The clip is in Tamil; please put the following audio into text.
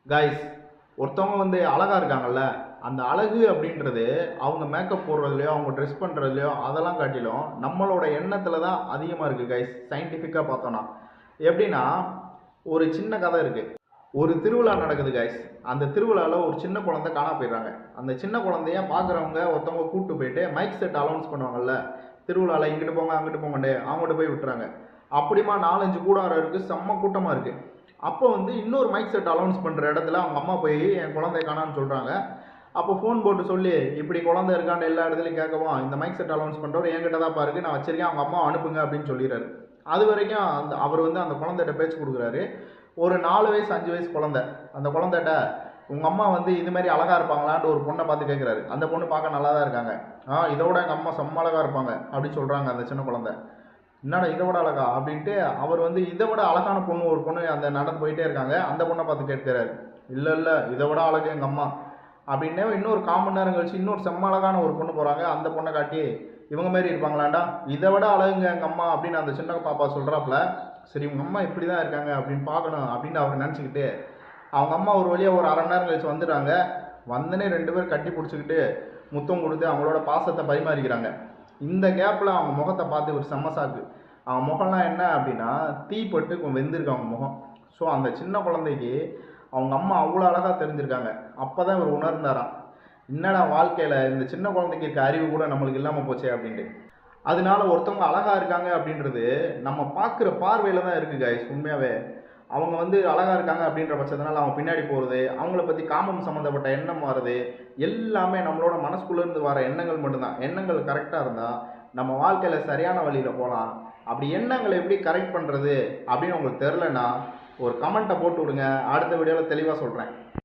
காய்ஸ், ஒருத்தவங்க வந்து அழகா இருக்காங்கல்ல, அந்த அழகு அப்படின்றது அவங்க மேக்கப் போடுறதுலையோ அவங்க ட்ரெஸ் பண்ணுறதுலையோ அதெல்லாம் காட்டிலும் நம்மளோட எண்ணத்துல தான் அதிகமாக இருக்குது காய்ஸ். சயின்டிஃபிக்காக பார்த்தோன்னா எப்படின்னா, ஒரு சின்ன கதை இருக்குது. ஒரு திருவிழா நடக்குது காய்ஸ். அந்த திருவிழாவில் ஒரு சின்ன குழந்தை காணா போயிடுறாங்க. அந்த சின்ன குழந்தைய பார்க்குறவங்க ஒருத்தவங்க கூப்பிட்டு போயிட்டு மைக் செட் அலௌன்ஸ் பண்ணுவாங்கல்ல, திருவிழாவில் இங்கிட்டு போங்க அங்கிட்டு போங்கண்டு அவங்ககிட்ட போய் விட்டுறாங்க. அப்படிமா 4-5 கூடாரம் இருக்குது, செம்ம கூட்டமாக இருக்குது. அப்போ வந்து இன்னொரு மைக் செட் அலௌன்ஸ் பண்ணுற இடத்துல அவங்க அம்மா போய் என் குழந்தைய காணான்னு சொல்கிறாங்க. அப்போ ஃபோன் போட்டு சொல்லி இப்படி குழந்தை இருக்கான்னு எல்லா இடத்துலையும் கேட்கவும் இந்த மைக் செட் அலௌன்ஸ் பண்ணுறவர் என்கிட்ட தான் பாருக்கு, நான் வச்சிருக்கேன், அவங்க அம்மா அனுப்புங்க அப்படின்னு சொல்லிடுறாரு. அது வரைக்கும் அவர் வந்து அந்த குழந்தைகிட்ட பேச்சு கொடுக்குறாரு. ஒரு 4 வயசு 5 வயசு குழந்தை அந்த குழந்தைகிட்ட உங்கள் அம்மா வந்து இது மாதிரி அழகாக இருப்பாங்களான்ட்டு ஒரு பொண்ணை பார்த்து கேட்குறாரு. அந்த பொண்ணு பார்க்க நல்லா தான் இருக்காங்க. இதோட எங்கள் அம்மா செம்ம அழகாக இருப்பாங்க அப்படின்னு சொல்கிறாங்க அந்த சின்ன குழந்தை. என்னடா இதை விட அழகா அப்படின்ட்டு அவர் வந்து இதை விட அழகான பொண்ணு ஒரு பொண்ணு அந்த நடந்து போயிட்டே இருக்காங்க. அந்த பொண்ணை பார்த்து கேட்கிறாரு. இல்லை இல்லை, இதை விட அழகு எங்கள் அம்மா அப்படின்னே. இன்னொரு 1/4 மணி நேரம் கழிச்சு இன்னொரு செம்ம அழகான ஒரு பொண்ணு போகிறாங்க. அந்த பொண்ணை காட்டி இவங்க மாரி இருப்பாங்களாண்டா, இதை விட அழகுங்க எங்கள் அம்மா அப்படின்னு அந்த சின்ன பாப்பா சொல்கிறாப்புல. சரி உங்கள் அம்மா இப்படி தான் இருக்காங்க அப்படின்னு பார்க்கணும் அப்படின்னு அவர் நினச்சிக்கிட்டு அவங்க அம்மா ஒரு வழியாக ஒரு 1/2 மணி நேரம் கழிச்சு வந்துடுறாங்க. வந்தனே 2 பேரும் கட்டி பிடிச்சிக்கிட்டு முத்தம் கொடுத்து அவங்களோட பாசத்தை பரிமாறிக்கிறாங்க. இந்த கேப்பில் அவங்க முகத்தை பார்த்து ஒரு செம்ம சாக்கு. அவங்க முகம்லாம் என்ன அப்படின்னா தீப்பட்டு வெந்திருக்கு அவங்க முகம். ஸோ அந்த சின்ன குழந்தைக்கு அவங்க அம்மா அவ்வளோ அழகாக தெரிஞ்சிருக்காங்க. அப்போ தான் இவர் உணர்ந்தாராம், என்னடா வாழ்க்கையில் இந்த சின்ன குழந்தைக்கு இருக்க அறிவு கூட நம்மளுக்கு இல்லாமல் போச்சே அப்படின்ட்டு. அதனால ஒருத்தவங்க அழகாக இருக்காங்க அப்படின்றது நம்ம பார்க்குற பார்வையில் தான் இருக்குது காய்ஸ். உண்மையாகவே அவங்க வந்து அழகாக இருக்காங்க அப்படின்ற பட்சத்தினால அவங்க பின்னாடி போகிறது, அவங்கள பற்றி காமம் சம்மந்தப்பட்ட எண்ணம் மாறுது, எல்லாமே நம்மளோட மனசுக்குள்ளேருந்து வர எண்ணங்கள் மட்டும்தான். எண்ணங்கள் கரெக்டாக இருந்தால் நம்ம வாழ்க்கையில் சரியான வழியில் போகலாம். அப்படி எண்ணங்களை எப்படி கரெக்ட் பண்ணுறது அப்படின்னு உங்களுக்கு தெரிலன்னா ஒரு கமெண்ட்டை போட்டு விடுங்க. அடுத்த வீடியோவில் தெளிவாக சொல்கிறேன்.